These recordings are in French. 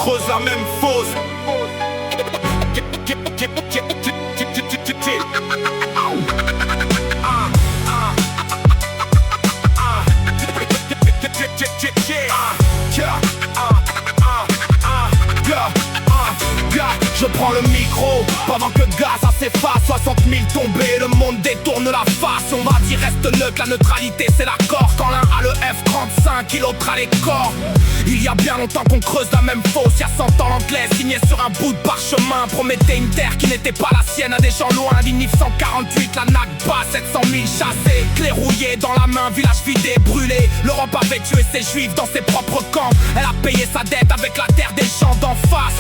creuse la même fosse. Je prends le micro pendant que Gaza s'efface. 60 000 tombés, le monde détourne la face. On va dire reste neutre, la neutralité c'est l'accord. Quand l'un a le F-35 et l'autre a les corps. Il y a bien longtemps qu'on creuse la même fosse. Il y a 100 ans l'anglais signé sur un bout de parchemin promettait une terre qui n'était pas la sienne à des gens loin. 1948, la Nakba, 700 000 chassés, clés rouillées dans la main, village vidé, brûlé. L'Europe avait tué ses juifs dans ses propres camps. Elle a payé sa dette avec la terre des gens d'en face,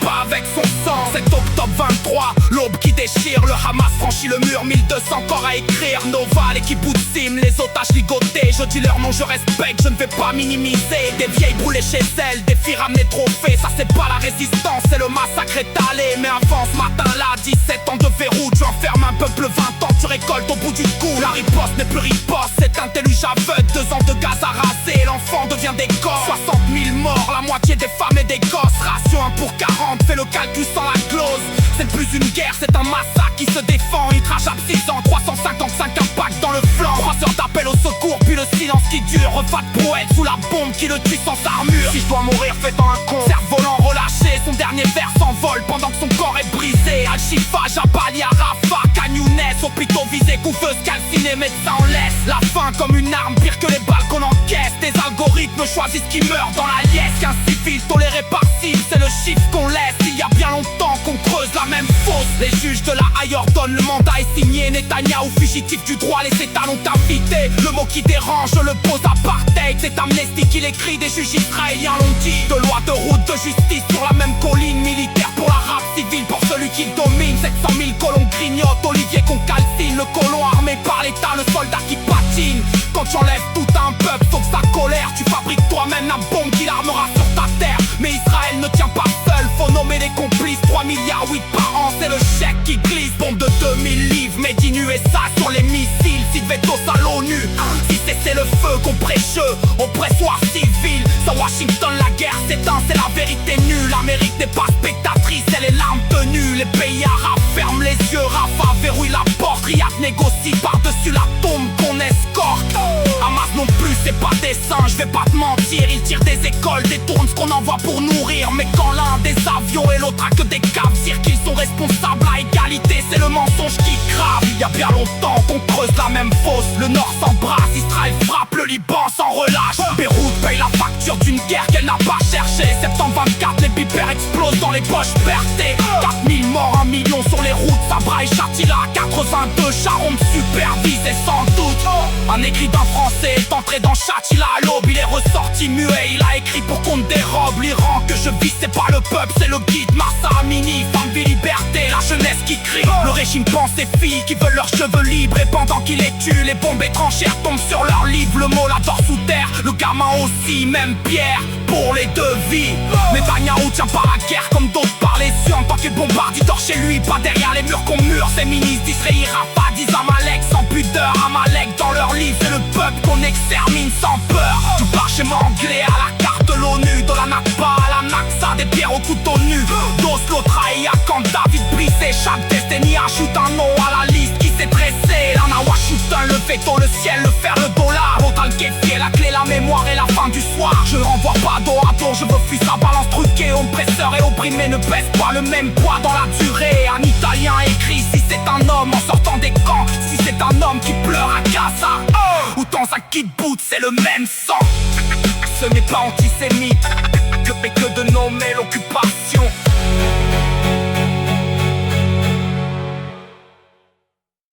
pas avec son sang. 7 octobre 23, l'aube qui déchire. Le Hamas franchit le mur, 1200 corps à écrire. Nova, l'équipe Boutsim, les otages ligotés. Je dis leur nom, je respecte, je ne vais pas minimiser. Des vieilles brûlées chez elles, des filles ramenées trophées. Ça c'est pas la résistance, c'est le massacre étalé. Mais avant ce matin là, 17 ans de verrouille. Tu enfermes un peuple 20 ans, tu récoltes au bout du cou. La riposte n'est plus riposte, c'est un déluge aveugle. 2 ans de gaz arasé, l'enfant devient des corps. 60 000 morts, la moitié des femmes et des gosses. Ratio 1 pour 40, fais le calcul sans la clause. C'est plus une guerre, c'est un massacre qui se défend. Il trajabe 6 ans, 355 impacts dans le flanc. 3 heures d'appel au secours, puis le silence qui dure. Repas de brouette sous la bombe qui le tue sans armure. Si je dois mourir, fais-en un con. Cerf-volant relâché, son dernier verre s'envole pendant que son corps est brisé. Al-Shifa, Jabali, Rafah, Khan Younes, hôpitaux visés, couveuse calcinée, médecins en laisse. La faim comme une arme, pire que les balles qu'on encaisse. Des algorithmes choisissent qui meurt dans la liesse. Qu'un civil toléré par cible, c'est le chiffre qu'on laisse. Il y a bien longtemps qu'on creuse la même fosse. Les juges de la high ordonnent, le mandat est signé. Netanyahou, fugitif du droit, les États l'ont invité. Le mot qui dérange, je le pose apartheid. C'est Amnesty qui l'écrit, des juges israéliens l'ont dit. De loi, de route, de justice sur la même colline. Militaire pour l'arabe, civil pour celui qui domine. 700 000 colons grignotent, Olivier qu'on calcine. Le colon armé par l'État, le soldat qui patine. Quand tu enlèves tout un peuple, sauf sa colère, tu fabriques toi-même la bombe qui l'armera sur ta terre. Mais Israël ne tient pas seul, faut nommer les complices. 3 milliards 8 par an, c'est le chèque qui glisse. Bombe de 2000 livres, made in USA sur les missiles. Si veto à l'ONU, si c'est le feu qu'on prêche, au pressoir civil. Sans Washington, la guerre s'éteint, c'est la vérité nulle. L'Amérique n'est pas spectatrice, elle est l'arme tenue. Les pays arabes ferment les yeux, Rafah verrouille la porte. Riyad négocie par-dessus la tombe qu'on escorte. Hamas non plus, c'est pas des saints, je vais pas te mentir. Ils tirent des écoles, détournent ce qu'on envoie pour nourrir. Mais quand l'un des avions et l'autre a que des caves, dire qu'ils sont responsables à égalité, c'est le mensonge qui crave. Il y a bien longtemps qu'on creuse la même fosse. Le Nord s'embrasse, Israël frappe, le Liban sans relâche. Beyrouth paye la facture d'une guerre qu'elle n'a pas cherchée. Septembre 24, les pipères explosent dans les poches percées. 4000 morts, 1 million sur les routes. Sabra et Chatila, 82, Charonne supervisé sans doute. Un écrit d'un français est entré dans Chatila à l'aube. Il est ressorti muet, il a écrit pour qu'on dérobe. L'Iran que je vis, c'est pas le peuple, c'est le guide. Marsa Amini, femme vie liberté, la jeunesse qui crie. Le régime pense ces filles qui veulent leurs cheveux libres. Et pendant qu'il les tue, les bombes étrangères tombent sur leurs livres. Le mot l'adore sous terre, le gamin aussi, même Pierre pour les deux vies. Netanyahou tient pas la guerre comme d'autres par les yeux. En tant que bombardier, il dort chez lui, pas derrière les murs qu'on mure. Ces ministres d'Israël, Rafah, disent Amalek sans pudeur. Amalek dans leur livre, c'est le peuple qu'on extermine sans peur. Du parchemin anglais à la carte de l'ONU, de la Nakba à la Naksa, des pierres au couteau nu. D'Oslo trahi à Camp David brisé. Chaque décennie ajoute un nom à la liste qui s'est dressée. L'un à Washington, le veto, le ciel, le fer, le dollar. L'autre à le kéfier, la clé, la mémoire et la fin du soir. Je renvoie pas dos à dos, je refuse la balance truquée. Oppresseur et opprimé ne pèsent pas le même poids dans la durée. Un Italien écrit si c'est un homme en sortant des camps. Si c'est un homme qui pleure à Gaza, ou dans un kibbutz, c'est le même sang. Ce n'est pas antisémite,